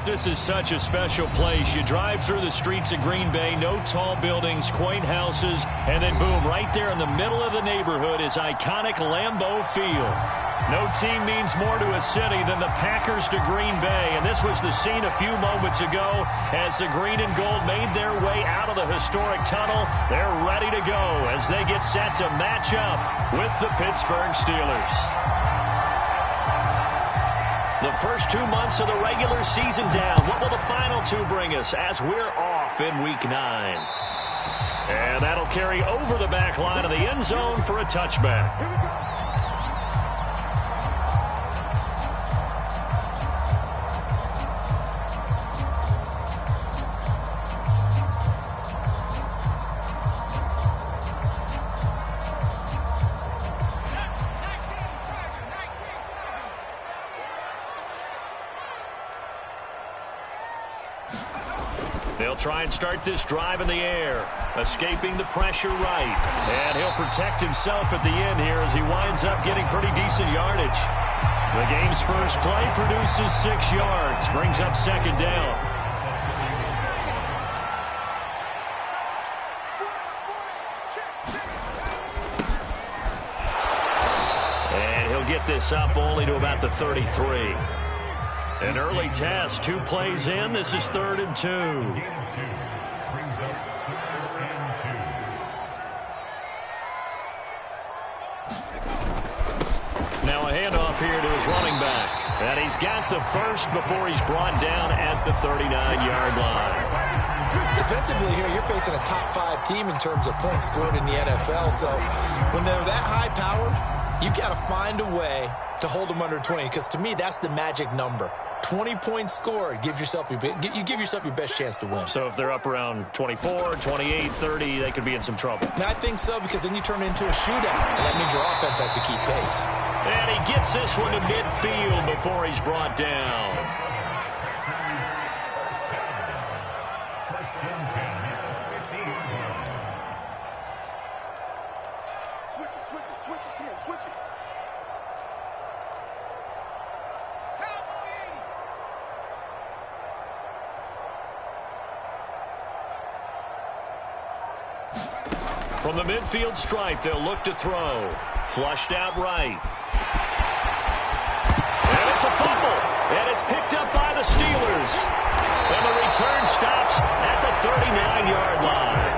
This is such a special place. You drive through the streets of Green Bay, no tall buildings, quaint houses, and then boom, right there in the middle of the neighborhood is iconic Lambeau Field. No team means more to a city than the Packers to Green Bay, and this was the scene a few moments ago as the green and gold made their way out of the historic tunnel. They're ready to go as they get set to match up with the Pittsburgh Steelers. The first 2 months of the regular season down. What will the final two bring us as we're off in Week 9? And that'll carry over the back line of the end zone for a touchback. They'll try and start this drive in the air, escaping the pressure right. And he'll protect himself at the end here as he winds up getting pretty decent yardage. The game's first play produces 6 yards, brings up second down. And he'll get this up only to about the 33. An early test, 2 plays in. This is 3rd and 2. Now a handoff here to his running back. And he's got the first before he's brought down at the 39-yard line. Defensively here, you're facing a top 5 team in terms of points scored in the NFL. So when they're that high-powered, you got to find a way to hold them under 20, because to me, that's the magic number. 20 points scored, you give yourself your best chance to win. So if they're up around 24, 28, 30, they could be in some trouble. I think so, because then you turn it into a shootout, and that means your offense has to keep pace. And he gets this one to midfield before he's brought down. Switch it. From the midfield stripe, they'll look to throw. Flushed out right. And it's a fumble. And it's picked up by the Steelers. And the return stops at the 39-yard line.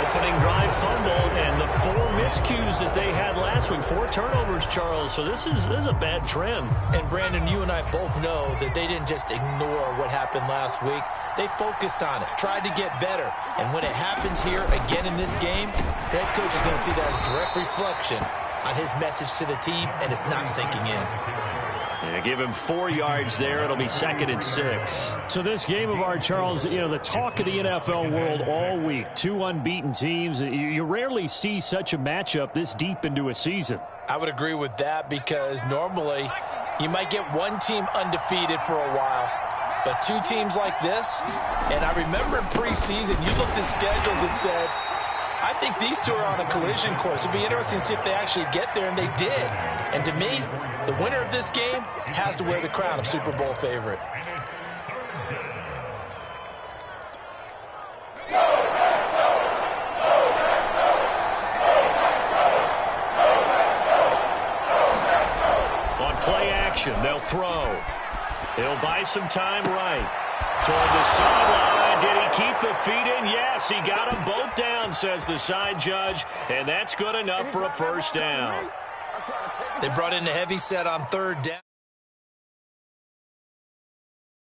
Opening drive fumble, and the 4 miscues that they had last week. 4 turnovers, Charles. So this is a bad trend. And, Brandon, you and I both know that they didn't just ignore what happened last week. They focused on it, tried to get better. And when it happens here again in this game, the head coach is going to see that as a direct reflection on his message to the team, and it's not sinking in. Yeah, give him 4 yards there. It'll be 2nd and 6. So this game of ours, Charles, you know, the talk of the NFL world all week. 2 unbeaten teams. You rarely see such a matchup this deep into a season. I would agree with that, because normally you might get one team undefeated for a while. But 2 teams like this, and I remember in preseason, you looked at schedules and said, I think these 2 are on a collision course. It'd be interesting to see if they actually get there, and they did. And to me, the winner of this game has to wear the crown of Super Bowl favorite. On play action, they'll throw. He'll buy some time right. Toward the sideline. Did he keep the feet in? Yes, he got them both down, says the side judge. And that's good enough for a first down. They brought in the heavy set on 3rd down.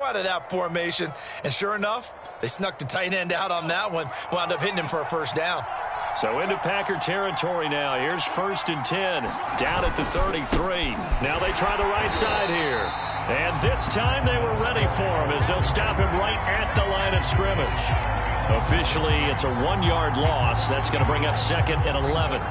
Out of that formation. And sure enough, they snuck the tight end out on that one. Wound up hitting him for a first down. So into Packer territory now. Here's 1st and 10. Down at the 33. Now they try the right side here. And this time they were ready for him as they'll stop him right at the line of scrimmage. Officially, it's a 1-yard loss. That's going to bring up 2nd and 11.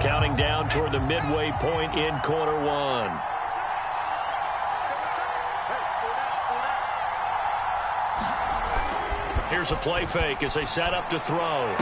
Counting down toward the midway point in quarter 1. Here's a play fake as they set up to throw.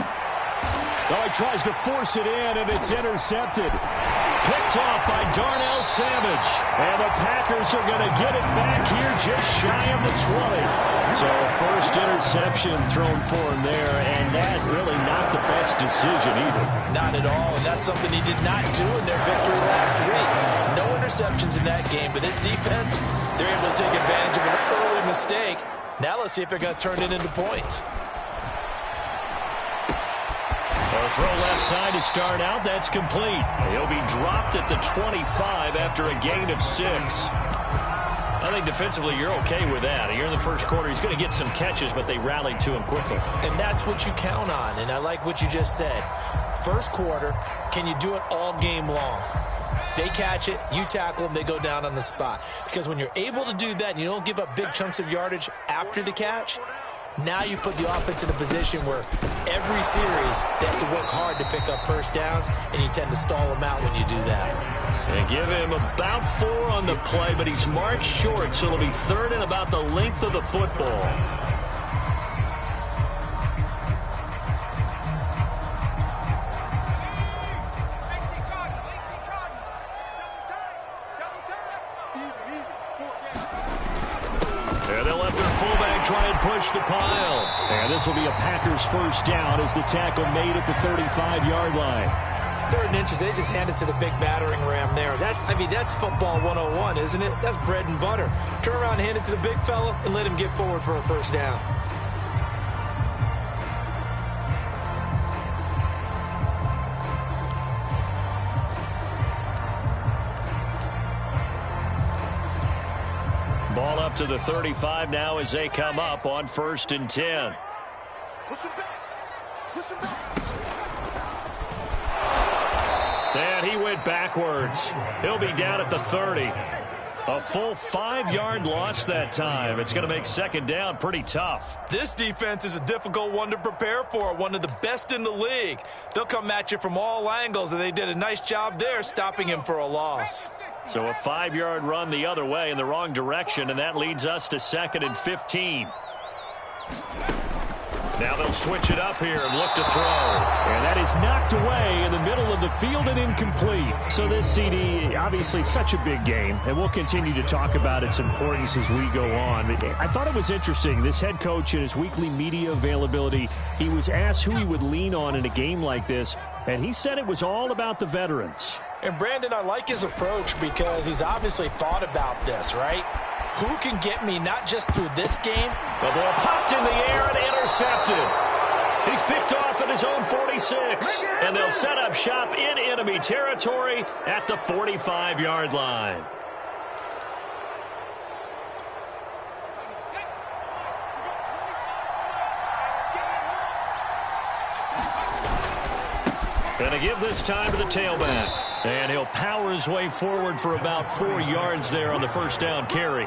Oh, he tries to force it in, and it's intercepted. Picked off by Darnell Savage. And the Packers are going to get it back here just shy of the 20. So first interception thrown for him there, and that really not the best decision either. Not at all, and that's something he did not do in their victory last week. No interceptions in that game, but this defense, they're able to take advantage of an early mistake. Now let's see if they're going to turn it into points. A throw left side to start out. That's complete. He'll be dropped at the 25 after a gain of 6. I think defensively you're okay with that. Here in the first quarter, he's going to get some catches, but they rallied to him quickly. And that's what you count on, and I like what you just said. First quarter, can you do it all game long? They catch it, you tackle them, they go down on the spot. Because when you're able to do that and you don't give up big chunks of yardage after the catch, now you put the offense in a position where every series they have to work hard to pick up first downs, and you tend to stall them out when you do that. They give him about 4 on the play, but he's marked short, so it'll be third and about the length of the football. Try and push the pile. And this will be a Packers first down as the tackle made at the 35-yard line. 3rd and inches, they just hand it to the big battering ram there. That's football 101, isn't it? That's bread and butter. Turn around, hand it to the big fella, and let him get forward for a first down. Ball up to the 35 now as they come up on 1st and 10. Push him back. Push him back. And he went backwards. He'll be down at the 30. A full 5-yard loss that time. It's going to make 2nd down pretty tough. This defense is a difficult one to prepare for, one of the best in the league. They'll come at you from all angles, and they did a nice job there stopping him for a loss. So a 5-yard run the other way in the wrong direction, and that leads us to 2nd and 15. Now they'll switch it up here and look to throw. And that is knocked away in the middle of the field and incomplete. So this CD, obviously such a big game, and we'll continue to talk about its importance as we go on. I thought it was interesting, this head coach in his weekly media availability, he was asked who he would lean on in a game like this, and he said it was all about the veterans. And Brandon, I like his approach because he's obviously thought about this, right? Who can get me not just through this game? The ball popped in the air and intercepted. He's picked off at his own 46. And they'll set up shop in enemy territory at the 45-yard line. Going to give this time to the tailback. And he'll power his way forward for about 4 yards there on the first down carry.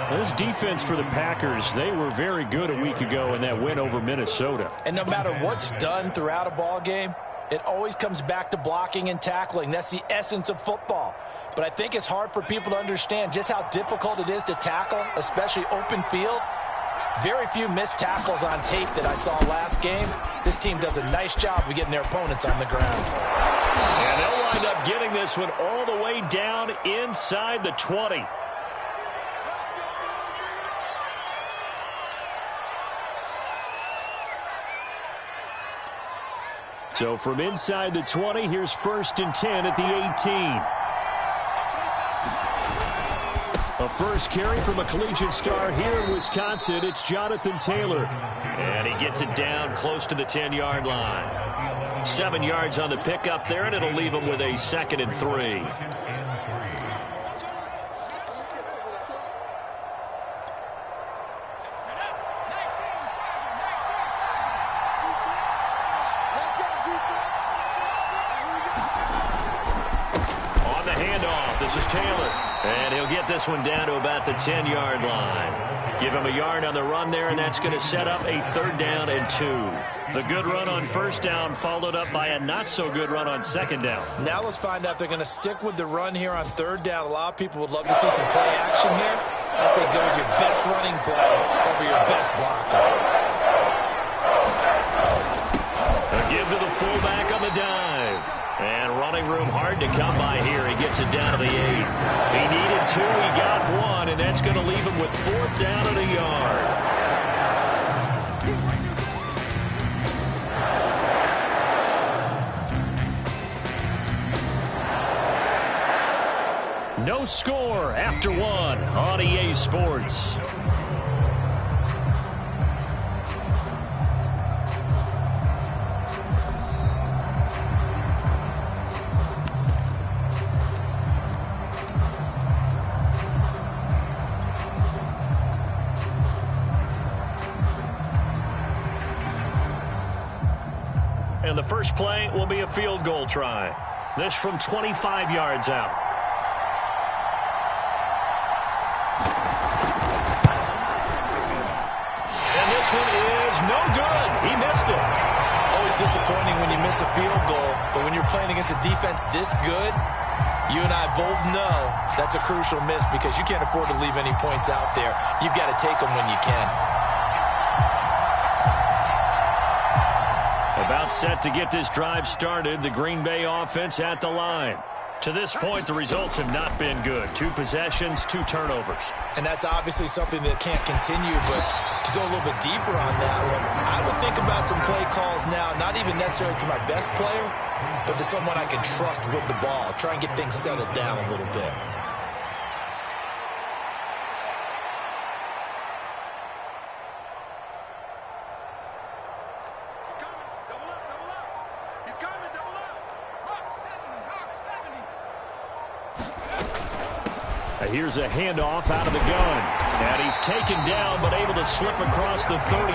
This defense for the Packers, they were very good a week ago in that win over Minnesota. And no matter what's done throughout a ball game, it always comes back to blocking and tackling. That's the essence of football. But I think it's hard for people to understand just how difficult it is to tackle, especially open field. Very few missed tackles on tape that I saw last game. This team does a nice job of getting their opponents on the ground. And they'll wind up getting this one all the way down inside the 20. So from inside the 20, here's 1st and 10 at the 18. A first carry from a collegiate star here in Wisconsin. It's Jonathan Taylor. And he gets it down close to the 10-yard line. 7 yards on the pickup there, and it'll leave him with a 2nd and 3. On the handoff, this is Taylor. And he'll get this one down to about the 10-yard line. Give him a yard on the run there, and that's going to set up a 3rd down and 2. The good run on 1st down followed up by a not-so-good run on 2nd down. Now let's find out if they're going to stick with the run here on 3rd down. A lot of people would love to see some play action here. I say go with your best running play over your best blocker. A running room hard to come by here. He gets it down to the 8. He needed 2. He got 1, and that's going to leave him with 4th down and a yard. No score after 1 on EA Sports. And the first play will be a field goal try. This from 25 yards out. And this one is no good. He missed it. Always disappointing when you miss a field goal, but when you're playing against a defense this good, you and I both know that's a crucial miss because you can't afford to leave any points out there. You've got to take them when you can. About set to get this drive started, the Green Bay offense at the line. To this point, the results have not been good. 2 possessions, 2 turnovers. And that's obviously something that can't continue, but to go a little bit deeper on that one, I would think about some play calls now, not even necessarily to my best player, but to someone I can trust with the ball. Try and get things settled down a little bit. Here's a handoff out of the gun. And he's taken down, but able to slip across the 35. All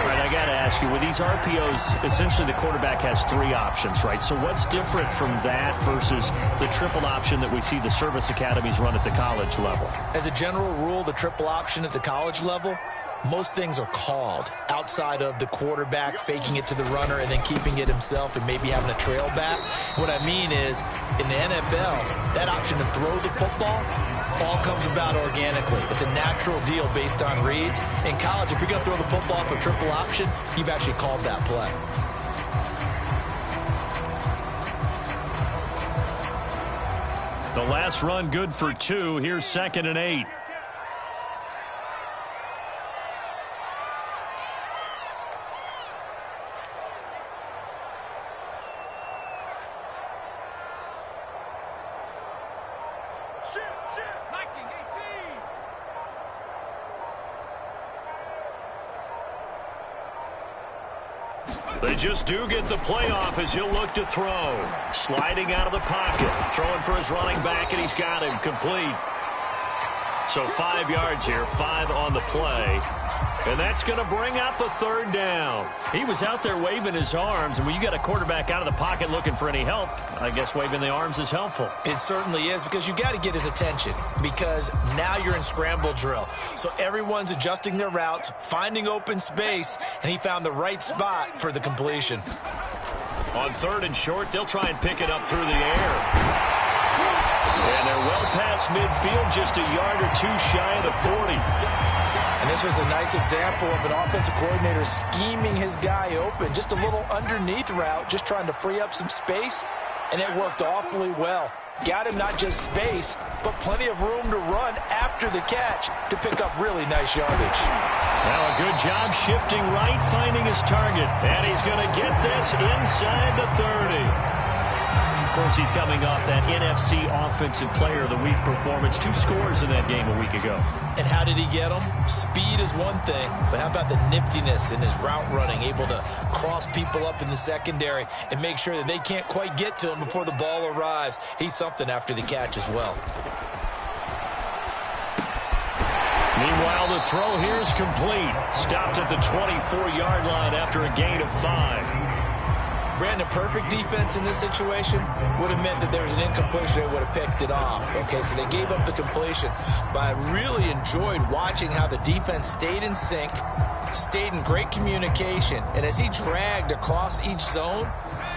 right, I got to ask you, with these RPOs, essentially the quarterback has 3 options, right? So what's different from that versus the triple option that we see the service academies run at the college level? As a general rule, the triple option at the college level, most things are called outside of the quarterback faking it to the runner and then keeping it himself and maybe having a trail back. What I mean is, in the NFL, that option to throw the football all comes about organically. It's a natural deal based on reads. In college, if you're going to throw the football for triple option, you've actually called that play. The last run good for 2. Here's 2nd and 8. They just do get the playoff as he'll look to throw. Sliding out of the pocket. Throwing for his running back, and he's got him complete. So 5 yards here, 5 on the play. And that's going to bring up a 3rd down. He was out there waving his arms, and when you got a quarterback out of the pocket looking for any help, I guess waving the arms is helpful. It certainly is, because you got to get his attention, because now you're in scramble drill. So everyone's adjusting their routes, finding open space, and he found the right spot for the completion. On 3rd and short, they'll try and pick it up through the air. And they're well past midfield, just a yard or 2 shy of the 40. And this was a nice example of an offensive coordinator scheming his guy open. Just a little underneath route, just trying to free up some space, and it worked awfully well. Got him not just space, but plenty of room to run after the catch to pick up really nice yardage. Well, a good job shifting right, finding his target. And he's going to get this inside the 30. Of course, he's coming off that NFC Offensive Player of the Week performance. 2 scores in that game a week ago. And how did he get them? Speed is one thing, but how about the niftiness in his route running, able to cross people up in the secondary and make sure that they can't quite get to him before the ball arrives. He's something after the catch as well. Meanwhile, the throw here is complete. Stopped at the 24-yard line after a gain of 5. Brandon, perfect defense in this situation would have meant that there was an incompletion. They would have picked it off. Okay, so they gave up the completion. But I really enjoyed watching how the defense stayed in sync, stayed in great communication. And as he dragged across each zone,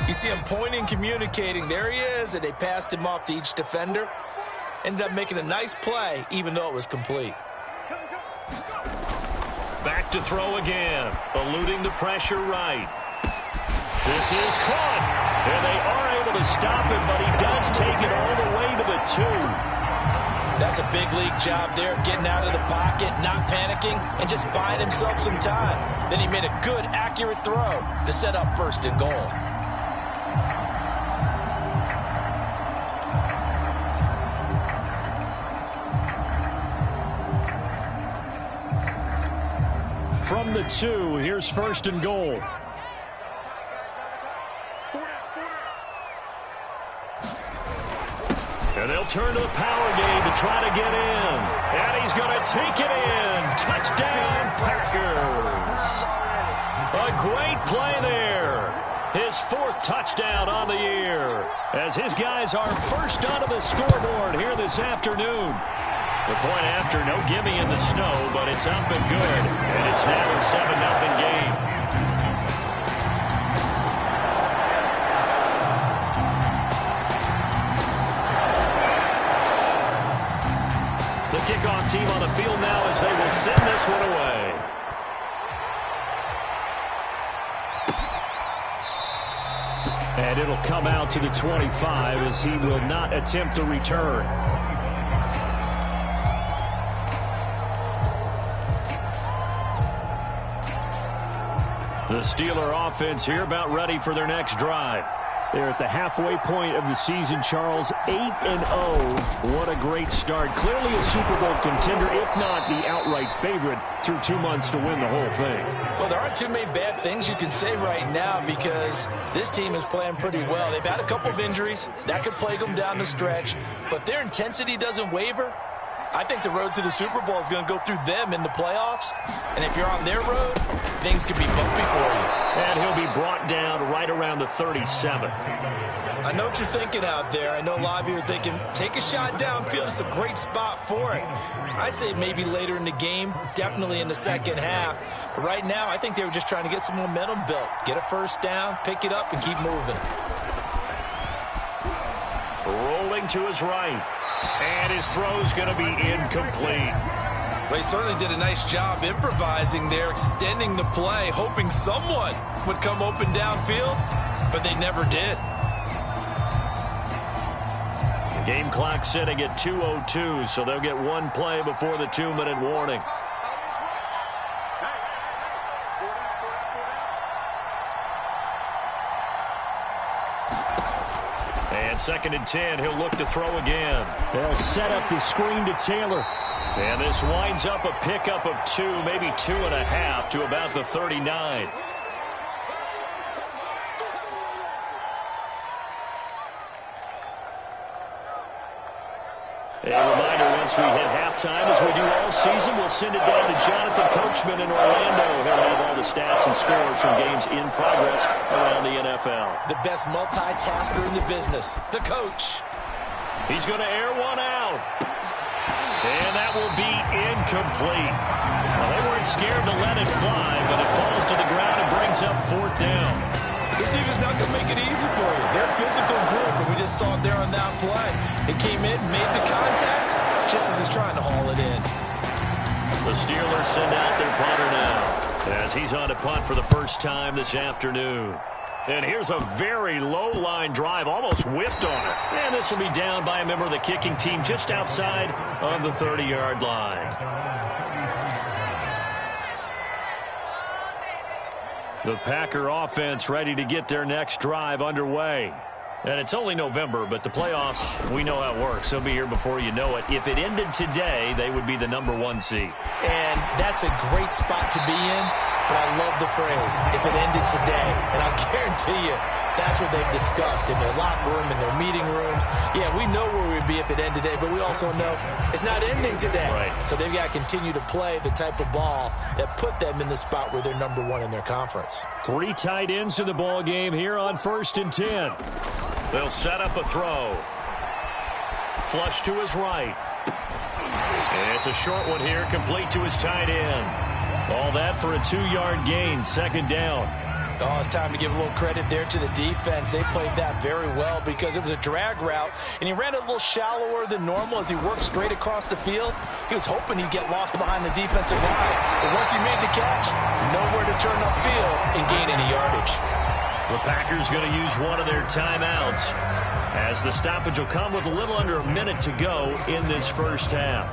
you see him pointing, communicating. There he is, and they passed him off to each defender. Ended up making a nice play, even though it was complete. Back to throw again, eluding the pressure right. This is caught, and they are to stop him, but he does take it all the way to the 2. That's a big league job there of getting out of the pocket, not panicking, and just buying himself some time. Then he made a good, accurate throw to set up 1st and goal. From the 2, here's 1st and goal. And they'll turn to the power game to try to get in. And he's going to take it in. Touchdown, Packers. A great play there. His 4th touchdown on the year. As his guys are first onto the scoreboard here this afternoon. The point after, no gimme in the snow, but it's up and good. And it's now a 7-0 game. The kickoff team on the field now as they will send this one away. And it'll come out to the 25 as he will not attempt a return. The Steeler offense here about ready for their next drive. They're at the halfway point of the season, Charles, 8-0. What a great start. Clearly a Super Bowl contender, if not the outright favorite, through 2 months to win the whole thing. Well, there aren't too many bad things you can say right now because this team is playing pretty well. They've had a couple of injuries. That could plague them down the stretch. But their intensity doesn't waver. I think the road to the Super Bowl is going to go through them in the playoffs. And if you're on their road, things could be bumpy for you. And he'll be brought down right around the 37. I know what you're thinking out there. I know a lot of you are thinking, take a shot downfield. It's a great spot for it. I'd say maybe later in the game, definitely in the second half. But right now, I think they were just trying to get some momentum built. Get a first down, pick it up, and keep moving. Rolling to his right. And his throw's going to be incomplete. Well, he certainly did a nice job improvising there, extending the play, hoping someone would come open downfield, but they never did. Game clock sitting at 2:02, so they'll get one play before the 2-minute warning. And 2nd and 10, he'll look to throw again. They'll set up the screen to Taylor. And this winds up a pickup of 2, maybe 2.5 to about the 39. A reminder, once we hit halftime, as we do all season, we'll send it down to Jonathan Coachman in Orlando. He'll have all the stats and scores from games in progress around the NFL. The best multitasker in the business, the coach. He's going to air one out. And that will be incomplete. Well, they weren't scared to let it fly, but it falls to the ground and brings up 4th down. This team is not going to make it easy for you. They're a physical group, and we just saw it there on that play. It came in, made the contact, just as he's trying to haul it in. The Steelers send out their punter now, as he's on to punt for the first time this afternoon. And here's a very low-line drive, almost whiffed on it. And this will be down by a member of the kicking team just outside of the 30-yard line. The Packer offense ready to get their next drive underway. And it's only November, but the playoffs, we know how it works. They'll be here before you know it. If it ended today, they would be the #1 seed. And that's a great spot to be in, but I love the phrase, if it ended today. And I guarantee you, that's what they've discussed in their locker room, in their meeting rooms. Yeah, we know where we'd be if it ended today, but we also know it's not ending today. Right. So they've got to continue to play the type of ball that put them in the spot where they're #1 in their conference. 3 tight ends in the ball game here on 1st and 10. They'll set up a throw. Flush to his right. And it's a short one here, complete to his tight end. All that for a 2-yard gain, 2nd down. Oh, it's time to give a little credit there to the defense. They played that very well because it was a drag route, and he ran it a little shallower than normal as he worked straight across the field. He was hoping he'd get lost behind the defensive line. But once he made the catch, nowhere to turn upfield and gain any yardage. The Packers going to use one of their timeouts as the stoppage will come with a little under a minute to go in this first half.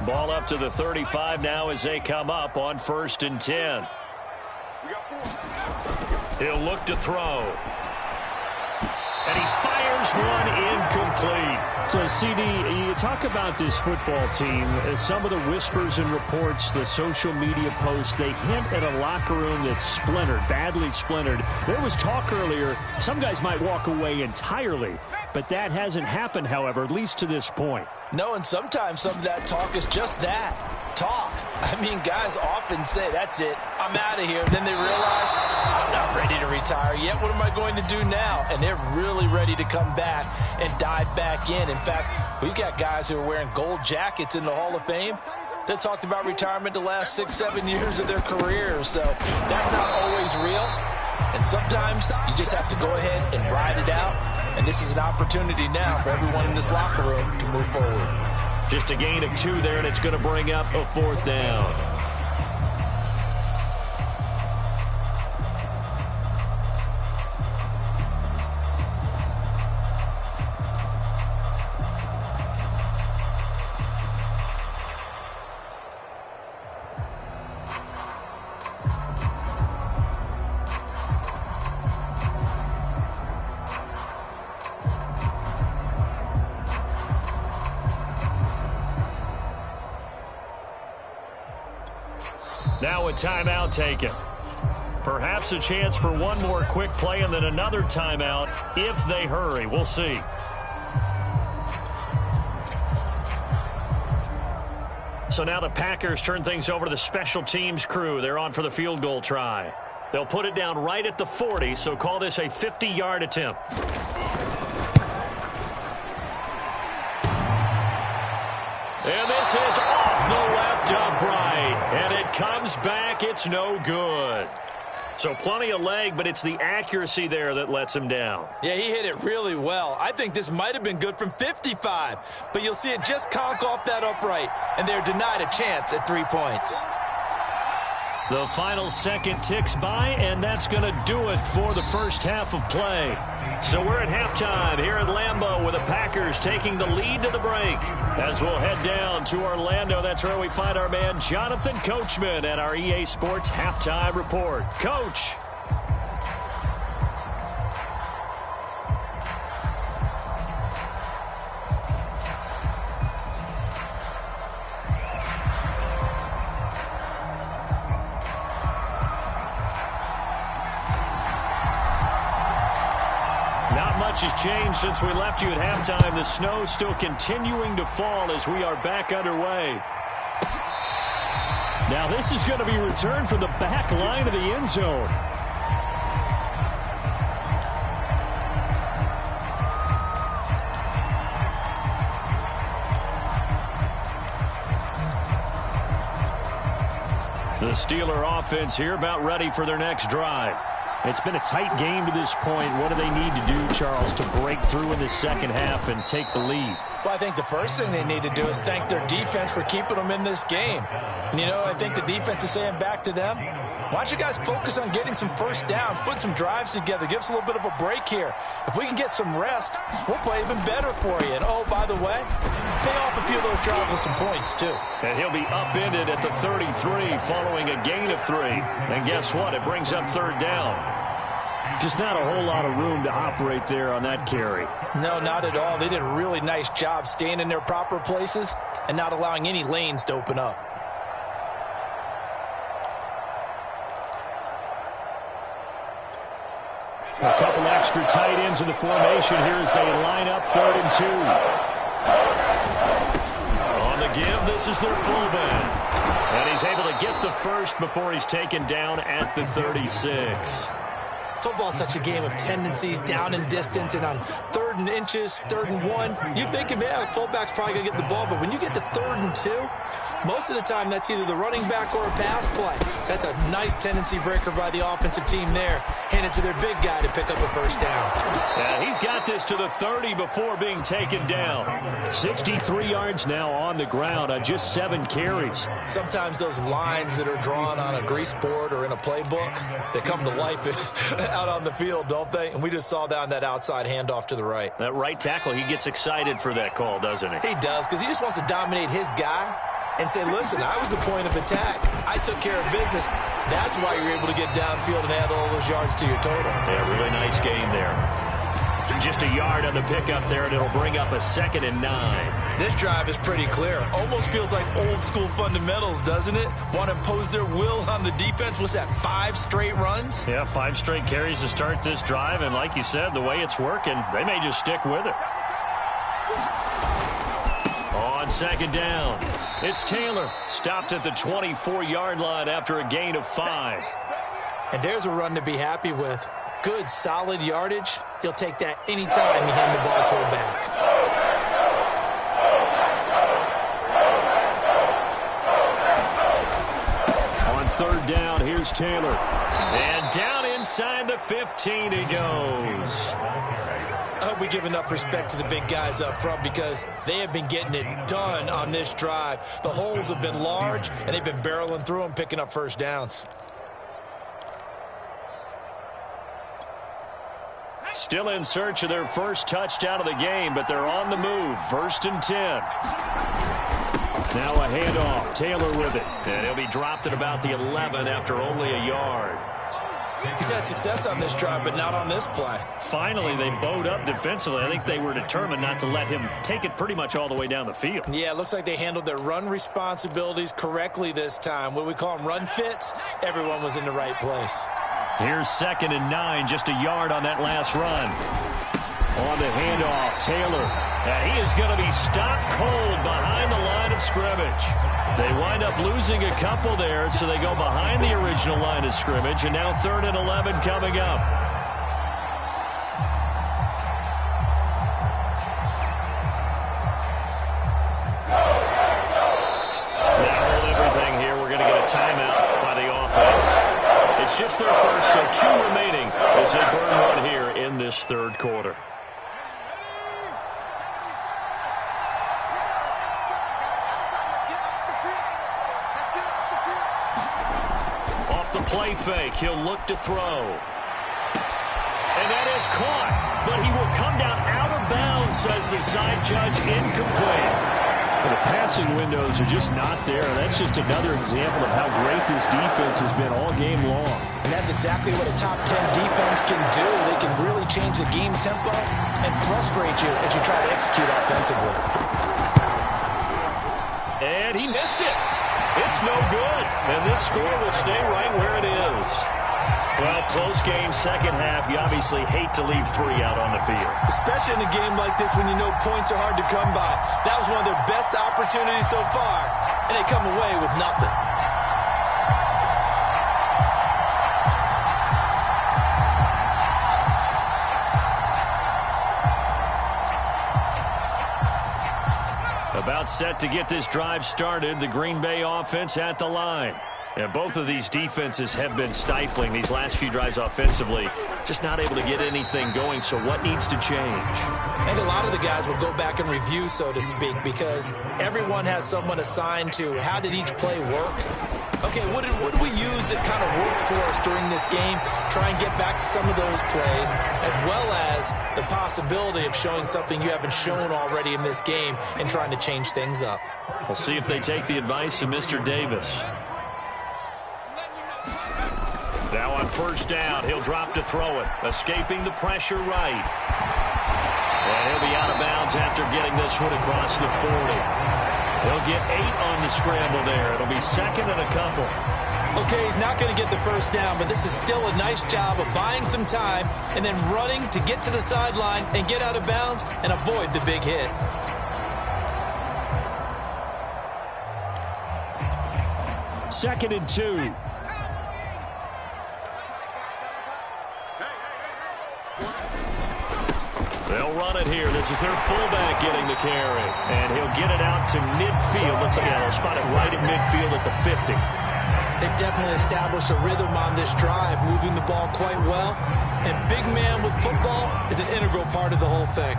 Ball up to the 35 now as they come up on 1st and 10. He'll look to throw. And he fires one incomplete. So, CD, you talk about this football team. Some of the whispers and reports, the social media posts, they hint at a locker room that's splintered, badly splintered. There was talk earlier, some guys might walk away entirely. But that hasn't happened, however, at least to this point. No, and sometimes some of that talk is just that, talk. I mean, guys often say, that's it, I'm out of here. Then they realize, I'm not ready to retire yet. What am I going to do now? And they're really ready to come back and dive back in. In fact, we've got guys who are wearing gold jackets in the Hall of Fame that talked about retirement the last 6-7 years of their careers. So that's not always real. And sometimes you just have to go ahead and ride it out. And this is an opportunity now for everyone in this locker room to move forward. Just a gain of 2 there, and it's going to bring up a 4th down. Now a timeout taken. Perhaps a chance for one more quick play and then another timeout if they hurry. We'll see. So now the Packers turn things over to the special teams crew. They're on for the field goal try. They'll put it down right at the 40, so call this a 50-yard attempt. And this is off the left upright. And it comes back. It's no good. So plenty of leg, but it's the accuracy there that lets him down. Yeah, he hit it really well. I think this might have been good from 55. But you'll see it just conk off that upright. And they're denied a chance at 3 points. The final second ticks by, and that's going to do it for the first half of play. So we're at halftime here at Lambeau with the Packers taking the lead to the break. As we'll head down to Orlando, that's where we find our man Jonathan Coachman at our EA Sports Halftime Report. Coach. Has changed since we left you at halftime. The snow still continuing to fall as we are back underway. Now this is going to be returned from the back line of the end zone. The Steeler offense here about ready for their next drive. It's been a tight game to this point. What do they need to do, Charles, to break through in the second half and take the lead? Well, I think the first thing they need to do is thank their defense for keeping them in this game. And, you know, I think the defense is saying back to them, why don't you guys focus on getting some first downs, putting some drives together, give us a little bit of a break here. If we can get some rest, we'll play even better for you. And, oh, by the way, pay off a few of those drives with some points, too. And he'll be upended at the 33 following a gain of 3. And guess what? It brings up 3rd down. Just not a whole lot of room to operate there on that carry. No, not at all. They did a really nice job staying in their proper places and not allowing any lanes to open up. A couple extra tight ends in the formation here as they line up 3rd and 2. On the give, this is their fullback. And he's able to get the first before he's taken down at the 36. Football's such a game of tendencies, down and distance, and on 3rd and inches, 3rd and 1, you think of, yeah, fullback's probably going to get the ball, but when you get to 3rd and 2, most of the time that's either the running back or a pass play. So that's a nice tendency breaker by the offensive team there. Hand it to their big guy to pick up a first down. Yeah, he's got this to the 30 before being taken down. 63 yards now on the ground on just 7 carries. Sometimes those lines that are drawn on a grease board or in a playbook, they come to life out on the field, don't they? And we just saw down that outside handoff to the right. That right tackle, he gets excited for that call, doesn't he? He does, because he just wants to dominate his guy and say, listen, I was the point of attack. I took care of business. That's why you're able to get downfield and add all those yards to your total. Yeah, really nice gain there. Just a yard on the pickup there, and it'll bring up a 2nd and 9. This drive is pretty clear. Almost feels like old school fundamentals, doesn't it? Want to impose their will on the defense. What's that, 5 straight runs? Yeah, 5 straight carries to start this drive, and like you said, the way it's working, they may just stick with it. On 2nd down, it's Taylor. Stopped at the 24-yard line after a gain of 5. And there's a run to be happy with. Good, solid yardage. He'll take that anytime you hand the ball to a back. On 3rd down, here's Taylor. And down inside the 15 he goes. I hope we give enough respect to the big guys up front because they have been getting it done on this drive. The holes have been large, and they've been barreling through them, picking up first downs. Still in search of their first touchdown of the game, but they're on the move. 1st and 10. Now a handoff. Taylor with it. And he'll be dropped at about the 11 after only a yard. He's had success on this drive, but not on this play. Finally, they bowed up defensively. I think they were determined not to let him take it pretty much all the way down the field. Yeah, it looks like they handled their run responsibilities correctly this time. What we call them run fits, everyone was in the right place. Here's 2nd and 9, just a yard on that last run. On the handoff, Taylor. And he is going to be stopped cold behind the line of scrimmage. They wind up losing a couple there, so they go behind the original line of scrimmage, and now 3rd and 11 coming up. Now hold everything here. We're going to get a timeout by the offense. It's just their first, so 2 remaining as they burn one here in this 3rd quarter. Play fake. He'll look to throw. And that is caught. But he will come down out of bounds, says the side judge. Incomplete. Well, the passing windows are just not there. That's just another example of how great this defense has been all game long. And that's exactly what a top 10 defense can do. They can really change the game tempo and frustrate you as you try to execute offensively. And he missed it. It's no good. And this score will stay right where it is. Well, close game, 2nd half. You obviously hate to leave 3 out on the field. Especially in a game like this when you know points are hard to come by. That was one of their best opportunities so far, and they come away with nothing. About set to get this drive started, the Green Bay offense at the line. And both of these defenses have been stifling these last few drives offensively. Just not able to get anything going, so what needs to change? And a lot of the guys will go back and review, so to speak, because everyone has someone assigned to how did each play work. Okay, what did we use that kind of worked for us during this game? Try and get back to some of those plays, as well as the possibility of showing something you haven't shown already in this game and trying to change things up. We'll see if they take the advice of Mr. Davis. Now on 1st down, he'll drop to throw it, escaping the pressure right. And he'll be out of bounds after getting this one across the 40. He'll get 8 on the scramble there. It'll be 2nd and a couple. Okay, he's not going to get the first down, but this is still a nice job of buying some time and then running to get to the sideline and get out of bounds and avoid the big hit. Second and 2. They'll run it here. This is their fullback getting the carry. And he'll get it out to midfield. Let's see, they'll spot it right at midfield at the 50. They've definitely established a rhythm on this drive, moving the ball quite well. And big man with football is an integral part of the whole thing.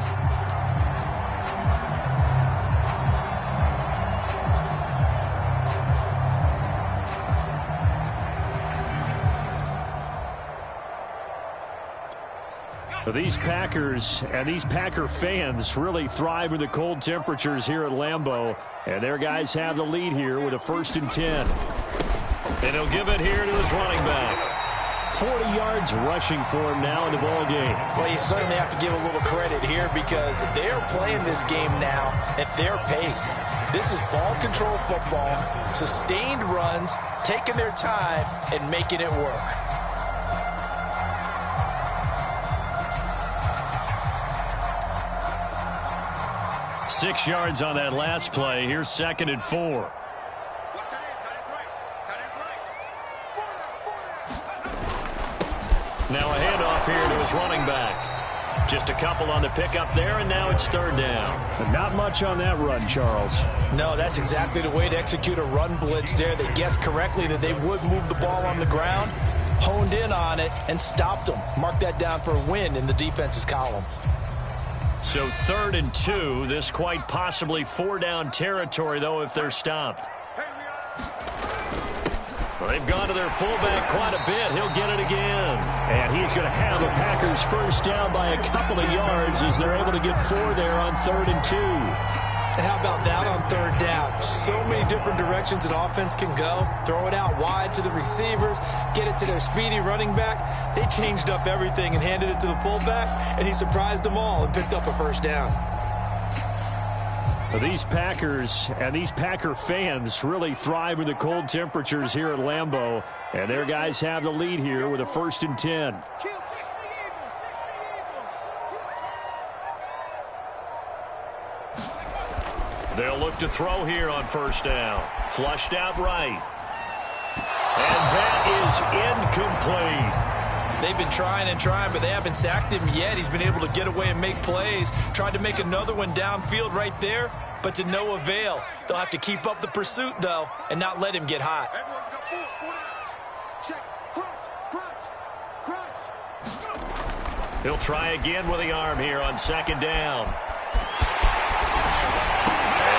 These Packers and these Packer fans really thrive in the cold temperatures here at Lambeau. And their guys have the lead here with a 1st and 10. And he'll give it here to his running back. 40 yards rushing for him now in the ball game. Well, you certainly have to give a little credit here because they are playing this game now at their pace. This is ball control football, sustained runs, taking their time and making it work. Six yards on that last play. Here's 2nd and 4. Now a handoff here to his running back. Just a couple on the pickup there, and now it's 3rd down. But not much on that run, Charles. No, that's exactly the way to execute a run blitz there. They guessed correctly that they would move the ball on the ground, honed in on it, and stopped them. Mark that down for a win in the defense's column. So 3rd and 2. This quite possibly 4-down territory, though, if they're stopped. Well, they've gone to their fullback quite a bit. He'll get it again. And he's going to have the Packers 1st down by a couple of yards as they're able to get 4 there on 3rd and 2. And how about that on 3rd down? So many different directions an offense can go. Throw it out wide to the receivers, get it to their speedy running back. They changed up everything and handed it to the fullback, and he surprised them all and picked up a 1st down. Well, these Packers and these Packer fans really thrive in the cold temperatures here at Lambeau. And their guys have the lead here with a 1st and 10. They'll look to throw here on 1st down. Flushed out right. And that is incomplete. They've been trying and trying, but they haven't sacked him yet. He's been able to get away and make plays. Tried to make another one downfield right there, but to no avail. They'll have to keep up the pursuit, though, and not let him get hot. He'll try again with the arm here on 2nd down.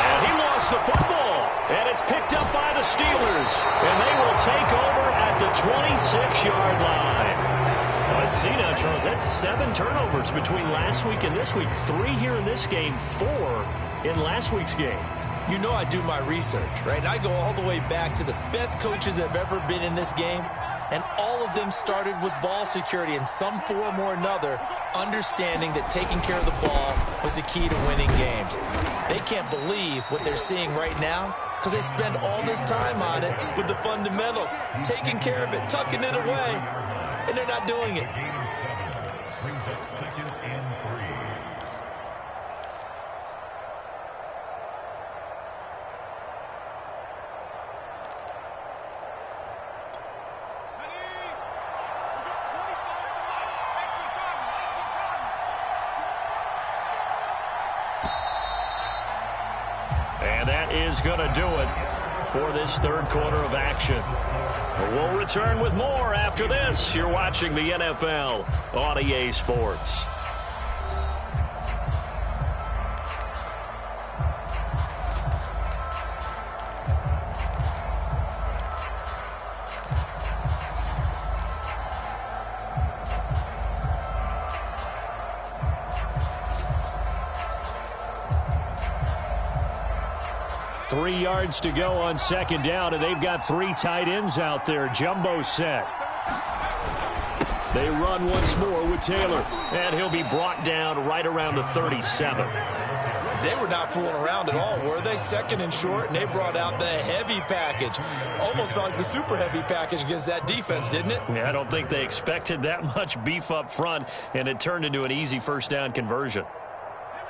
And he lost the football, and it's picked up by the Steelers. And they will take over at the 26-yard line. Let's see now, Charles. That's 7 turnovers between last week and this week. 3 here in this game, 4 in last week's game. You know I do my research, right? And I go all the way back to the best coaches that have ever been in this game. And all of them started with ball security in some form or another, understanding that taking care of the ball was the key to winning games. They can't believe what they're seeing right now because they spend all this time on it with the fundamentals, taking care of it, tucking it away, and they're not doing it. And that is going to do it for this 3rd quarter of action. We'll return with more after this. You're watching the NFL on EA Sports. Three yards to go on 2nd down, and they've got 3 tight ends out there. Jumbo set. They run once more with Taylor. And he'll be brought down right around the 37. They were not fooling around at all, were they? 2nd and short, and they brought out the heavy package. Almost felt like the super heavy package against that defense, didn't it? Yeah, I don't think they expected that much beef up front, and it turned into an easy 1st down conversion.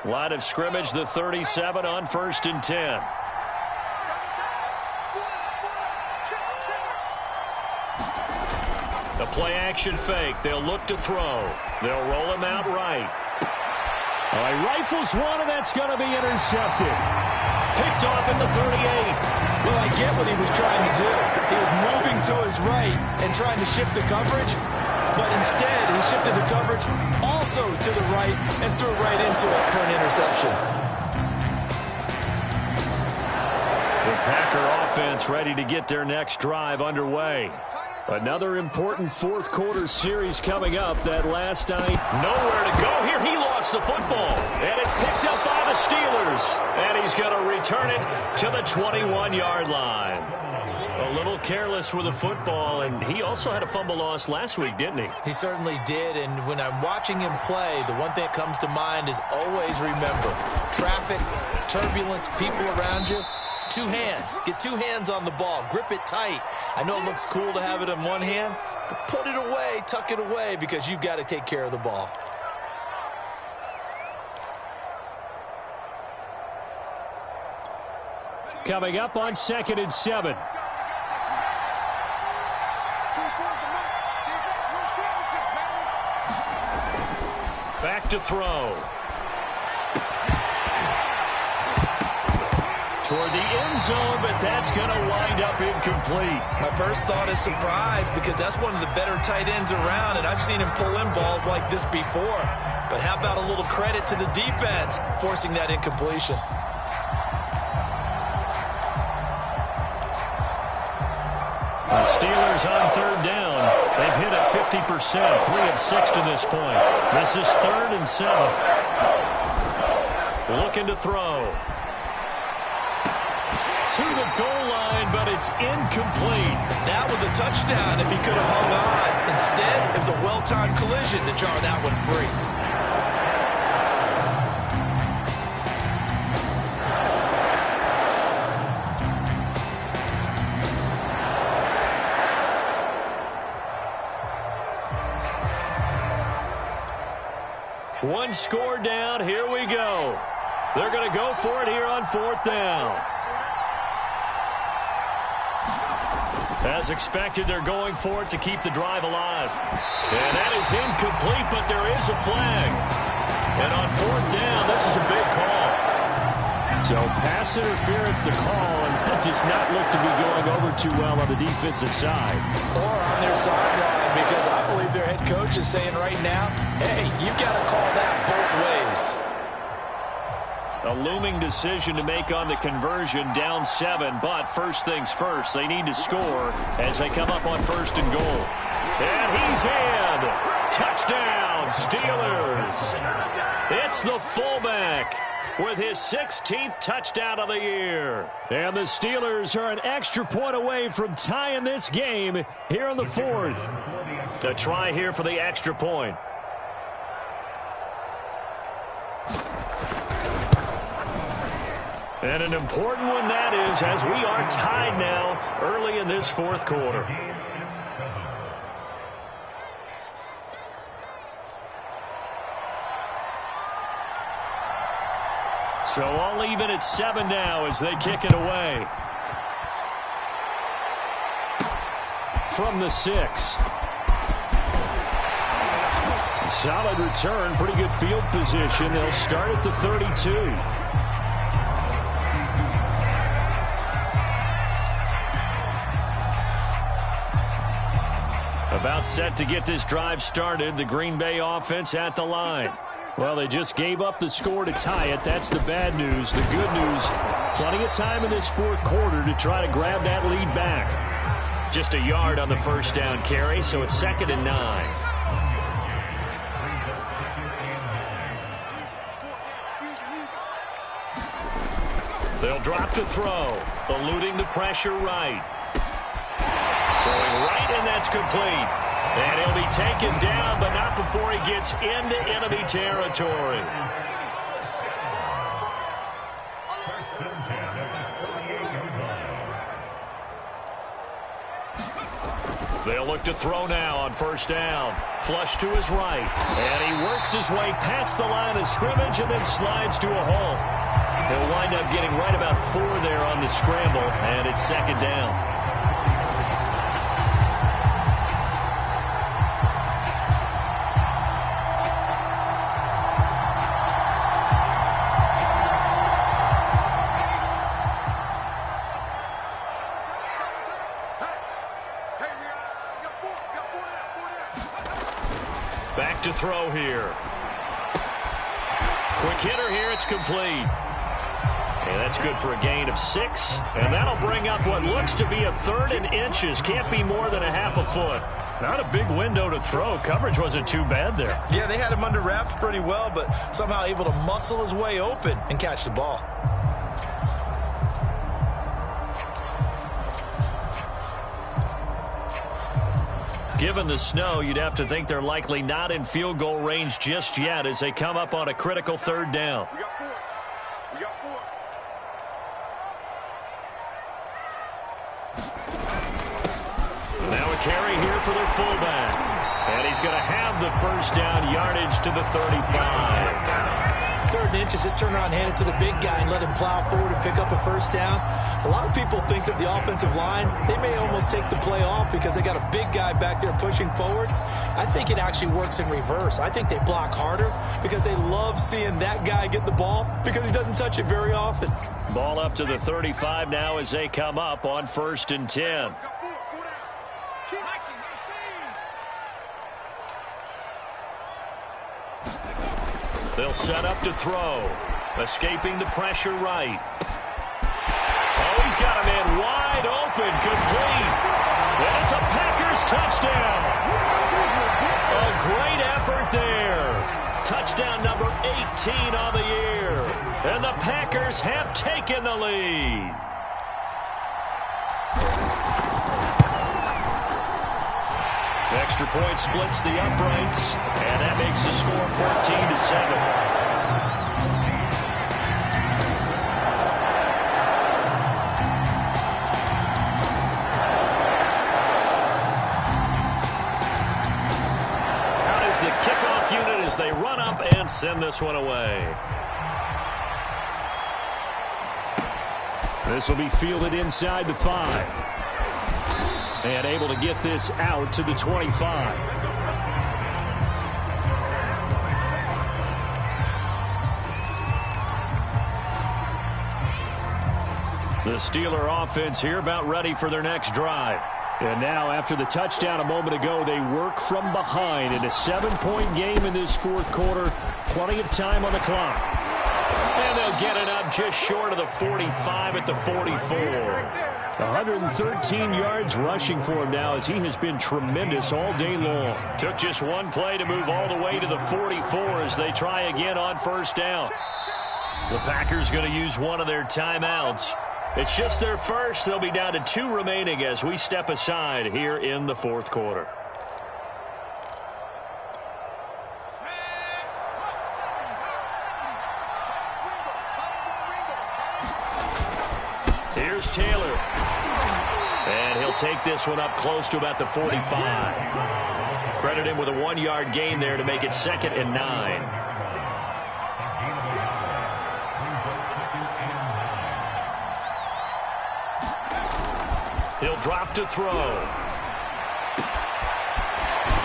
Line of scrimmage, the 37 on 1st and 10. The play-action fake. They'll look to throw. They'll roll him out right. All right, rifles one, and that's going to be intercepted. Picked off at the 38. Well, I get what he was trying to do. He was moving to his right and trying to shift the coverage, but instead he shifted the coverage also to the right and threw right into it for an interception. The Packer offense ready to get their next drive underway. Another important fourth quarter series coming up. That last night, nowhere to go here. He lost the football, and it's picked up by the Steelers. And he's going to return it to the 21-yard line. A little careless with the football, and he also had a fumble loss last week, didn't he? He certainly did, and when I'm watching him play, the one thing that comes to mind is always remember, traffic, turbulence, people around you. Two hands. Get two hands on the ball. Grip it tight. I know it looks cool to have it in one hand, but put it away, tuck it away, because you've got to take care of the ball. Coming up on 2nd and 7. Back to throw. Toward the end zone, but that's going to wind up incomplete. My first thought is surprise, because that's one of the better tight ends around, and I've seen him pull in balls like this before. But how about a little credit to the defense forcing that incompletion? The Steelers on third down. They've hit it 50%, 3 of 6 to this point. This is 3rd and 7. Looking to throw. To the goal line, but it's incomplete. That was a touchdown if he could have hung on. Instead, it was a well-timed collision to jar that one free. One score down. Here we go. They're going to go for it here on 4th down. As expected, they're going for it to keep the drive alive. And that is incomplete, but there is a flag. And on 4th down, this is a big call. So pass interference the call, and that does not look to be going over too well on the defensive side. Or on their sideline, because I believe their head coach is saying right now, hey, you've got to call that both ways. A looming decision to make on the conversion, down 7, but first things first, they need to score as they come up on 1st and goal. And he's in! Touchdown, Steelers! It's the fullback with his 16th touchdown of the year. And the Steelers are an extra point away from tying this game here in the 4th. The try here for the extra point. And an important one that is, as we are tied now early in this 4th quarter. So all even at 7 now as they kick it away. From the 6. Solid return, pretty good field position. They'll start at the 32. About set to get this drive started. The Green Bay offense at the line. Well, they just gave up the score to tie it. That's the bad news. The good news, plenty of time in this 4th quarter to try to grab that lead back. Just a yard on the first down carry, so it's 2nd and 9. They'll drop to throw, eluding the pressure right. Throwing right, and that's complete. And he'll be taken down, but not before he gets into enemy territory. They'll look to throw now on first down. Flush to his right. And he works his way past the line of scrimmage and then slides to a halt. He'll wind up getting right about 4 there on the scramble, and it's 2nd down. Back to throw here. Quick hitter here. It's complete. And that's good for a gain of 6. And that'll bring up what looks to be a 3rd and inches. Can't be more than a half a foot. Not a big window to throw. Coverage wasn't too bad there. Yeah, they had him under wraps pretty well, but somehow able to muscle his way open and catch the ball. Given the snow, you'd have to think they're likely not in field goal range just yet as they come up on a critical 3rd down. We got 4. We got 4. Now a carry here for their fullback. And he's going to have the first down, yardage to the 35. 3rd and inches, just turn around, hand it to the big guy and let him plow forward and pick up a first down. A lot of people think that the offensive line, they may almost take the play off because they got a big guy back there pushing forward. I think it actually works in reverse. I think they block harder because they love seeing that guy get the ball because he doesn't touch it very often. Ball up to the 35 now as they come up on 1st and 10. They'll set up to throw. Escaping the pressure right. Oh, he's got a man wide open. Complete. And it's a Packers touchdown. A great effort there. Touchdown number 18 on the year. And the Packers have taken the lead. Extra point splits the uprights, and that makes the score 14-7. Out is the kickoff unit as they run up and send this one away. This will be fielded inside the 5. And able to get this out to the 25. The Steeler offense here about ready for their next drive. And now after the touchdown a moment ago, they work from behind in a 7-point game in this 4th quarter. Plenty of time on the clock. And they'll get it up just short of the 45 at the 44. 113 yards rushing for him now as he has been tremendous all day long. Took just one play to move all the way to the 44 as they try again on 1st down. The Packers going to use one of their timeouts. It's just their first. They'll be down to 2 remaining as we step aside here in the 4th quarter. Here's Taylor. And he'll take this one up close to about the 45. Credit him with a 1-yard gain there to make it 2nd and 9. He'll drop to throw.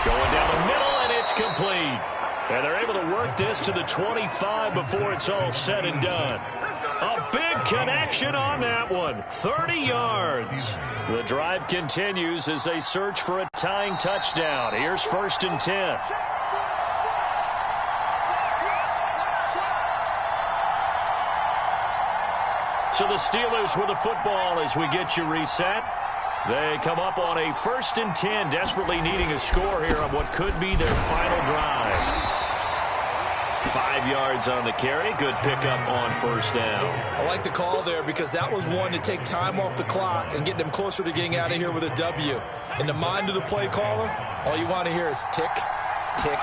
Going down the middle, and it's complete. And they're able to work this to the 25 before it's all said and done. A big connection on that one. 30 yards. The drive continues as they search for a tying touchdown. Here's 1st and 10. So the Steelers with the football as we get you reset. They come up on a 1st and 10, desperately needing a score here on what could be their final drive. 5 yards on the carry. Good pickup on 1st down. I like the call there because that was one to take time off the clock and get them closer to getting out of here with a W. In the mind of the play caller, all you want to hear is tick, tick,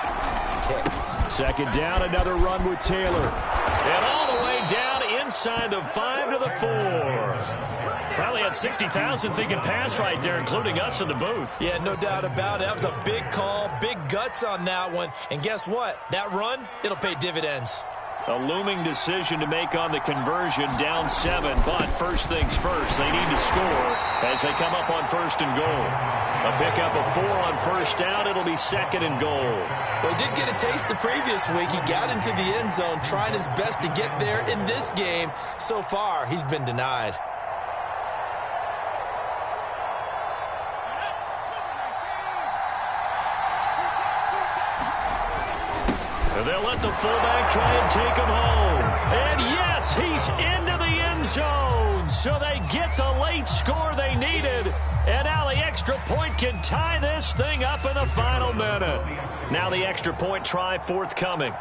tick. 2nd down, another run with Taylor. And all the way down inside the 5 to the 4. Probably had 60,000 thinking pass right there, including us in the booth. Yeah, no doubt about it. That was a big call, big guts on that one. And guess what? That run, it'll pay dividends. A looming decision to make on the conversion, down 7. But first things first, they need to score as they come up on 1st and goal. A pickup of 4 on 1st down. It'll be 2nd and goal. Well, he did get a taste the previous week. He got into the end zone, trying his best to get there in this game. So far, he's been denied. And they'll let the fullback try and take him home. And yes, he's into the end zone. So they get the late score they needed. And now the extra point can tie this thing up in the final minute. Now the extra point try forthcoming.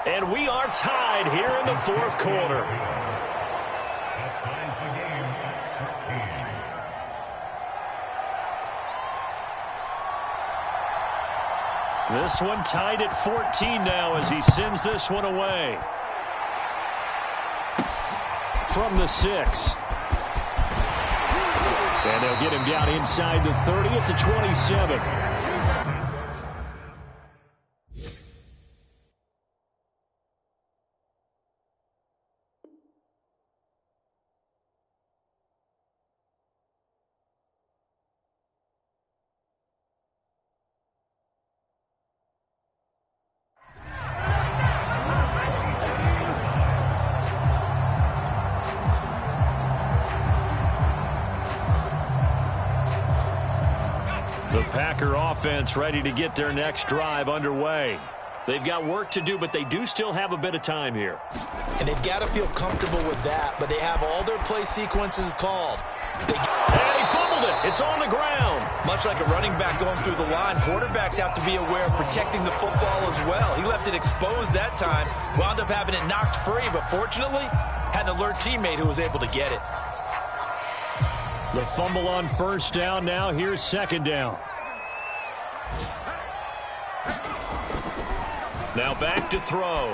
And we are tied here in the fourth quarter. This one tied at 14 now as he sends this one away. From the 6. And they'll get him down inside the 30 at the 27. The Packer offense ready to get their next drive underway. They've got work to do, but they do still have a bit of time here. And they've got to feel comfortable with that, but they have all their play sequences called. And he fumbled it. It's on the ground. Much like a running back going through the line, quarterbacks have to be aware of protecting the football as well. He left it exposed that time, wound up having it knocked free, but fortunately, had an alert teammate who was able to get it. The fumble on first down. Now here's second down. Now back to throw.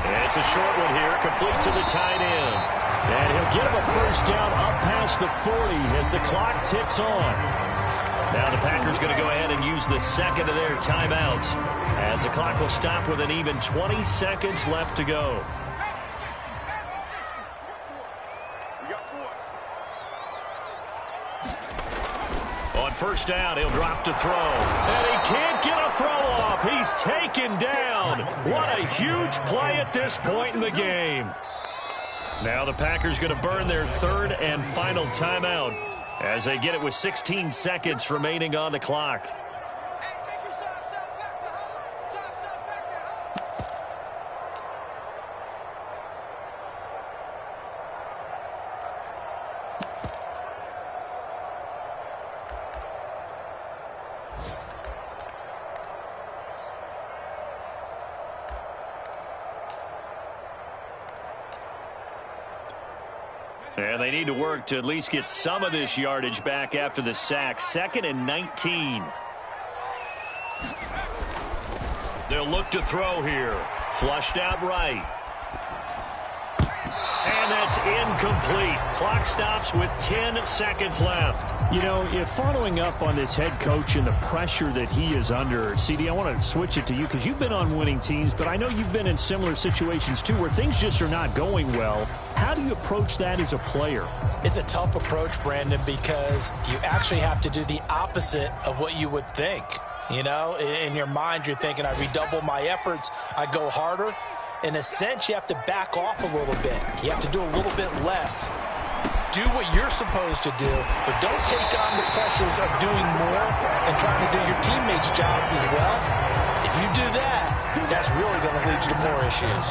And it's a short one here, complete to the tight end. And he'll get him a first down up past the 40 as the clock ticks on. Now the Packers going to go ahead and use the second of their timeouts as the clock will stop with an even 20 seconds left to go. On first down, he'll drop to throw. And he can't get a throw off. He's taken down. What a huge play at this point in the game. Now the Packers going to burn their third and final timeout as they get it with 16 seconds remaining on the clock. And they need to work to at least get some of this yardage back after the sack. 2nd and 19. They'll look to throw here. Flushed out right. And that's incomplete. Clock stops with 10 seconds left. You know, if following up on this head coach and the pressure that he is under, CD, I want to switch it to you because you've been on winning teams, but I know you've been in similar situations too where things just are not going well. How do you approach that as a player? It's a tough approach, Brandon, because you actually have to do the opposite of what you would think. You know, in your mind, you're thinking, I redouble my efforts, I go harder. In a sense, you have to back off a little bit. You have to do a little bit less. Do what you're supposed to do, but don't take on the pressures of doing more and trying to do your teammates' jobs as well. If you do that, that's really going to lead you to more issues.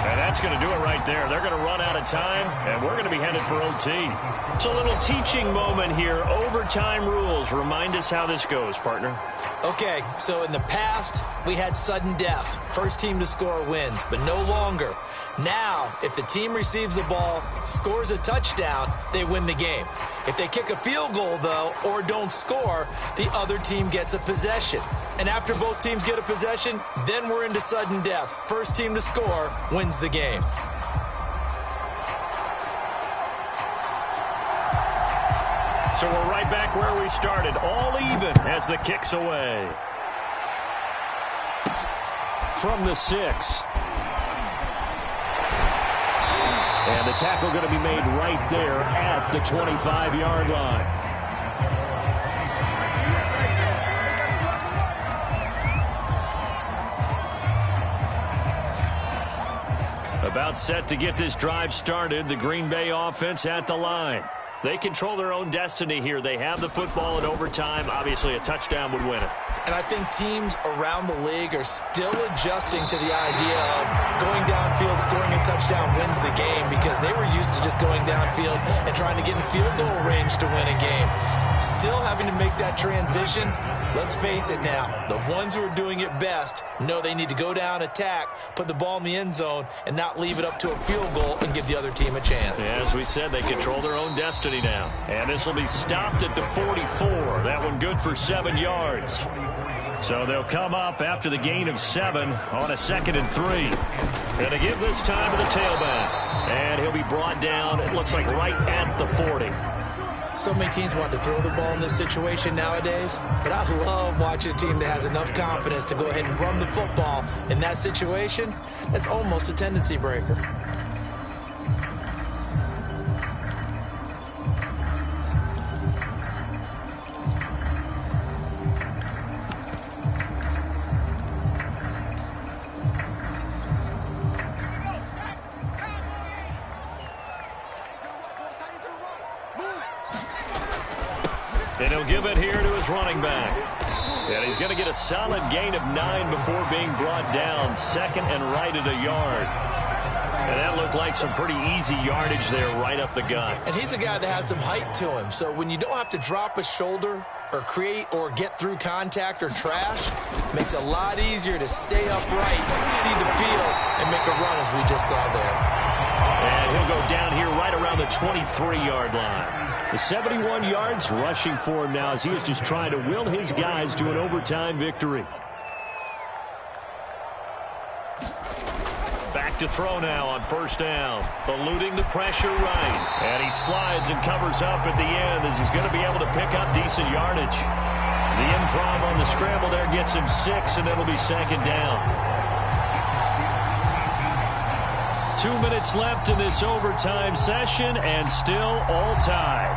And that's going to do it right there. They're going to run out of time, and we're going to be headed for OT. It's a little teaching moment here. Overtime rules. Remind us how this goes, partner. Okay, so in the past, we had sudden death. First team to score wins, but no longer. Now, if the team receives the ball, scores a touchdown, they win the game. If they kick a field goal, though, or don't score, the other team gets a possession. And after both teams get a possession, then we're into sudden death. First team to score wins the game. So we're right back where we started, all even as the kick's away. From the 6. And the tackle going to be made right there at the 25-yard line. About set to get this drive started. The Green Bay offense at the line. They control their own destiny here. They have the football in overtime. Obviously, a touchdown would win it. And I think teams around the league are still adjusting to the idea of going downfield, scoring a touchdown wins the game, because they were used to just going downfield and trying to get in field goal range to win a game. Still having to make that transition. Let's face it now, the ones who are doing it best know they need to go down, attack, put the ball in the end zone, and not leave it up to a field goal and give the other team a chance. Yeah, as we said, they control their own destiny now. And this will be stopped at the 44. That one good for 7 yards. So they'll come up after the gain of 7 on a 2nd and 3. Going to give this time to the tailback. And he'll be brought down, it looks like, right at the 40. So many teams want to throw the ball in this situation nowadays, but I love watching a team that has enough confidence to go ahead and run the football in that situation. That's almost a tendency breaker. And he'll give it here to his running back. And he's going to get a solid gain of 9 before being brought down. 2nd and right at a yard. And that looked like some pretty easy yardage there right up the gut. And he's a guy that has some height to him. So when you don't have to drop a shoulder or create or get through contact or trash, it makes it a lot easier to stay upright, see the field, and make a run as we just saw there. And he'll go down here right around the 23-yard line. The 71 yards rushing for him now as he is just trying to will his guys to an overtime victory. Back to throw now on 1st down. Eluding the pressure right. And he slides and covers up at the end as he's going to be able to pick up decent yardage. The improv on the scramble there gets him 6, and it'll be 2nd down. 2 minutes left in this overtime session, and still all tied.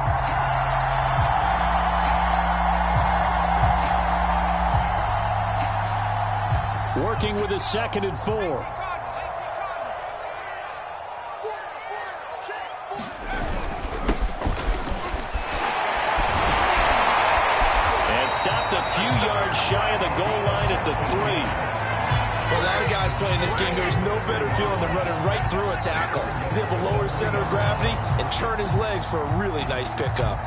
Working with a 2nd and 4. And stopped a few yards shy of the goal line at the 3. For a lot of guys playing this game, there's no better feeling than running right through a tackle. He's able to lower his center of gravity and turn his legs for a really nice pickup.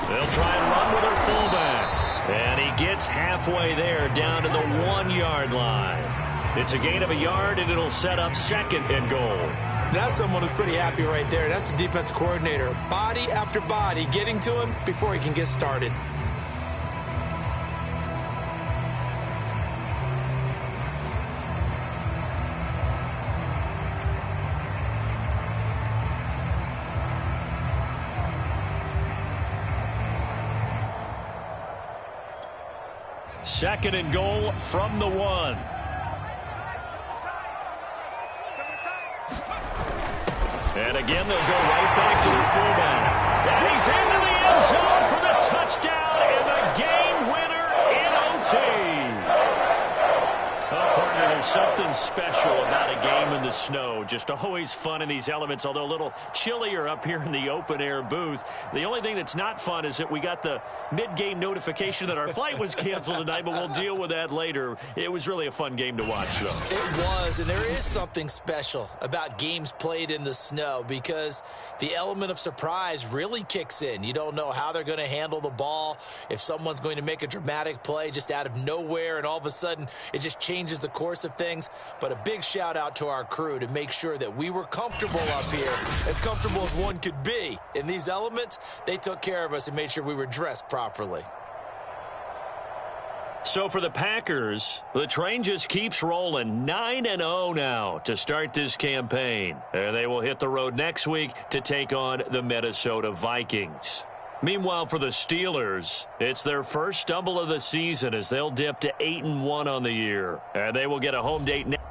They'll try and run with their fullback. And he gets halfway there down to the 1-yard line. It's a gain of a yard, and it'll set up 2nd and goal. That's someone who's pretty happy right there. That's the defensive coordinator. Body after body getting to him before he can get started. Second and goal from the 1. And again, they'll go right back to their fullback. And he's into the end zone for the touchdown and the game winner in OT. Oh, partner, there's something special about a game in the snow. Just always fun in these elements, although a little chillier up here in the open-air booth. The only thing that's not fun is that we got the mid-game notification that our flight was canceled tonight, but we'll deal with that later. It was really a fun game to watch, though. It was, and there is something special about games played in the snow because the element of surprise really kicks in. You don't know how they're going to handle the ball, if someone's going to make a dramatic play just out of nowhere, and all of a sudden it just changes the course of things. But a big shout out to our crew to make sure that we were comfortable up here, as comfortable as one could be. In these elements, they took care of us and made sure we were dressed properly. So for the Packers, the train just keeps rolling. 9-0 now to start this campaign. And they will hit the road next week to take on the Minnesota Vikings. Meanwhile, for the Steelers, it's their first stumble of the season as they'll dip to 8-1 on the year. And they will get a home date next.